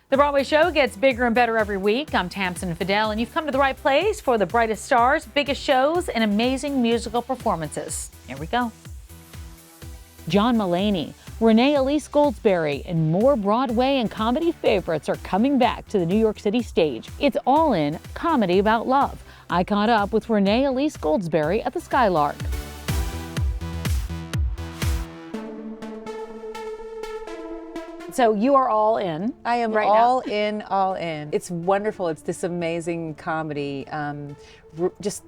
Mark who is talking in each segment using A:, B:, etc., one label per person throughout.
A: The Broadway show gets bigger and better every week. I'm Tamsen Fadal, and you've come to the right place for the brightest stars, biggest shows, and amazing musical performances. Here we go. John Mulaney, Renée Elise Goldsberry, and more Broadway and comedy favorites are coming back to the New York City stage. It's all in comedy about love. I caught up with Renée Elise Goldsberry at the Skylark. So you are all in.
B: I am
A: right
B: all
A: now.
B: in, all in. It's wonderful. It's this amazing comedy.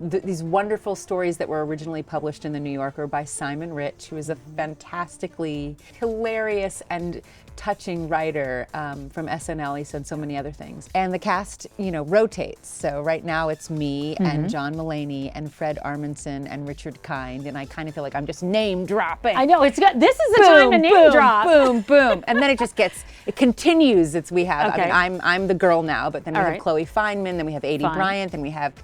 B: These wonderful stories that were originally published in The New Yorker by Simon Rich, who is a fantastically hilarious and touching writer from SNL. He's done so many other things. And the cast, rotates. So right now it's me and John Mulaney and Fred Armisen and Richard Kind, and I kind of feel like I'm just name dropping.
A: I know, this is the time to name drop.
B: Boom, boom, and then it continues.
A: Okay.
B: I'm the girl now, but then we have Chloe Fineman, then we have Adie Bryant, then we have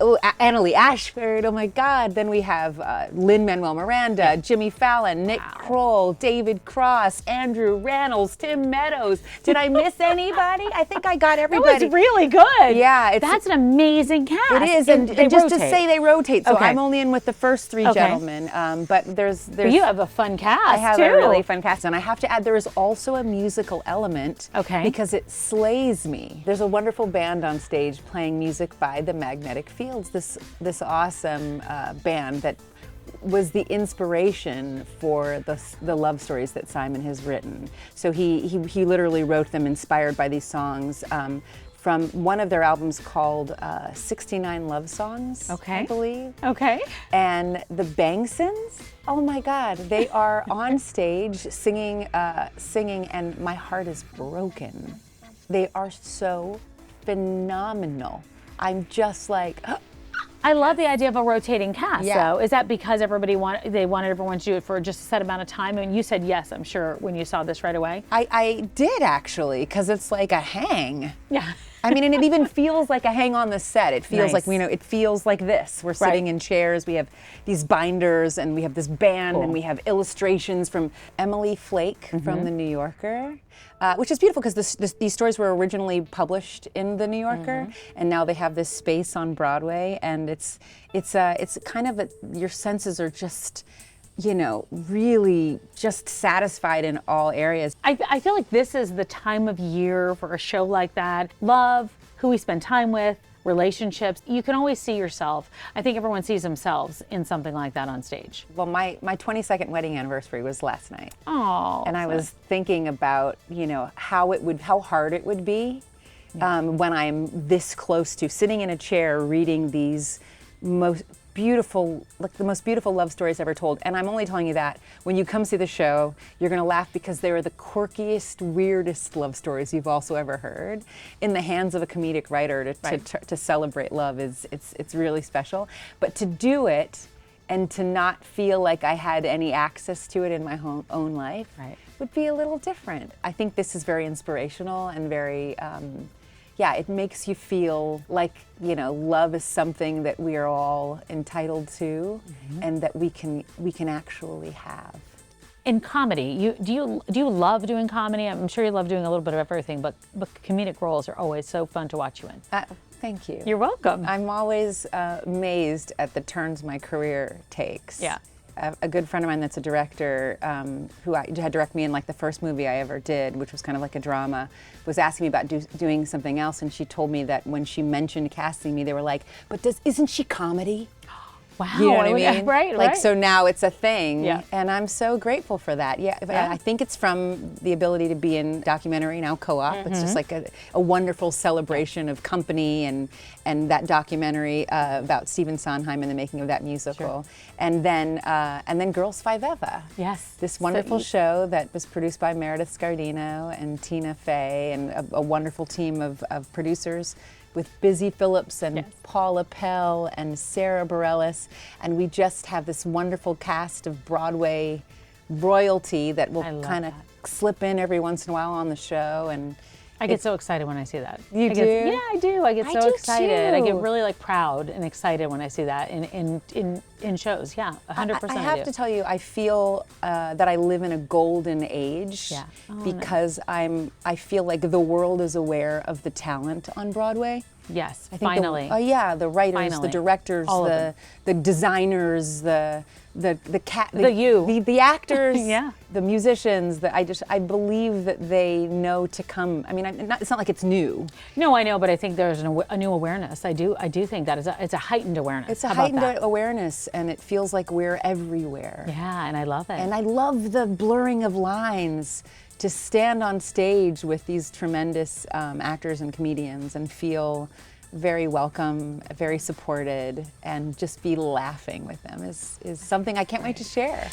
B: Annalie Ashford, oh my God, then we have Lin-Manuel Miranda, Jimmy Fallon, Nick Kroll, David Cross, Andrew Rannells, Tim Meadows. Did I miss anybody? I think I got everybody.
A: That was really good.
B: Yeah.
A: That's an amazing cast.
B: It is, and just to say they rotate, so I'm only in with the first three gentlemen, but there's
A: you have a fun cast,
B: I have
A: too.
B: a really fun cast, and I have to add there is also a musical element because it slays me. There's a wonderful band on stage playing music by the Magnetic Fields, this awesome band that was the inspiration for the love stories that Simon has written. So he literally wrote them inspired by these songs from one of their albums called 69 Love Songs, I believe.
A: Okay.
B: And the Bangsons, oh my God, they are on stage singing, and my heart is broken. They are so phenomenal. I'm just like,
A: I love the idea of a rotating cast,
B: Yeah.
A: though. Is that because they wanted everyone to do it for just a set amount of time? I mean, you said yes, I'm sure, when you saw this right away.
B: I did actually, because it's like a hang.
A: Yeah.
B: I mean, and it even feels like a hang on the set. It feels
A: Nice.
B: like, it feels like this. We're sitting in chairs, we have these binders, and we have this band, and we have illustrations from Emily Flake from The New Yorker, which is beautiful because these stories were originally published in The New Yorker, and now they have this space on Broadway, and it's kind of your senses are just, really just satisfied in all areas.
A: I feel like this is the time of year for a show like that. Love, who we spend time with, relationships. You can always see yourself. I think everyone sees themselves in something like that on stage.
B: Well, my 22nd wedding anniversary was last night.
A: Oh.
B: And I was thinking about, how hard it would be when I'm this close to sitting in a chair reading these the most beautiful love stories ever told. And I'm only telling you that when you come see the show, you're gonna laugh because they are the quirkiest, weirdest love stories you've also ever heard. In the hands of a comedic writer to celebrate love it's really special. But to do it and to not feel like I had any access to it in my own life would be a little different. I think this is very inspirational and very, it makes you feel like, love is something that we are all entitled to and that we can actually have.
A: In comedy, do you love doing comedy? I'm sure you love doing a little bit of everything, but comedic roles are always so fun to watch you in.
B: Thank you.
A: You're welcome.
B: I'm always amazed at the turns my career takes.
A: Yeah.
B: A good friend of mine that's a director who had direct me in like the first movie I ever did, which was kind of like a drama, was asking me about doing something else, and she told me that when she mentioned casting me, they were like, "But isn't she comedy?"
A: Wow.
B: You know what I mean?
A: Right.
B: So now it's a thing,
A: Yeah.
B: and I'm so grateful for that. Yeah, I think it's from the ability to be in documentary, now co-op. It's just like a wonderful celebration of company and that documentary about Stephen Sondheim and the making of that musical.
A: Sure.
B: And then Girls Five Eva.
A: Yes.
B: This wonderful show that was produced by Meredith Scardino and Tina Fey and a wonderful team of producers with Busy Phillips and Paula Pell and Sarah Bareilles, and we just have this wonderful cast of Broadway royalty that will kind of slip in every once in a while on the show, and
A: I get so excited when I see that.
B: You do?
A: Yeah, I do. I get
B: I
A: so
B: do
A: excited. I get
B: too.
A: really like proud and excited when I see that in shows. Yeah, 100%.
B: I have to tell you, I feel that I live in a golden age
A: Yeah. Oh,
B: because I feel like the world is aware of the talent on Broadway.
A: Yes,
B: I think
A: finally.
B: the writers,
A: Finally.
B: the directors,
A: All of them.
B: the designers, the actors,
A: Yeah.
B: the musicians. I believe that they know to come. I mean, it's not like it's new.
A: No, I know, but I think there's a new awareness. I do think that it's a heightened awareness.
B: It's a
A: How about
B: heightened
A: that?
B: awareness, and it feels like we're everywhere.
A: Yeah, and I love it.
B: And I love the blurring of lines, to stand on stage with these tremendous actors and comedians and feel very welcome, very supported, and just be laughing with them is something I can't wait to share.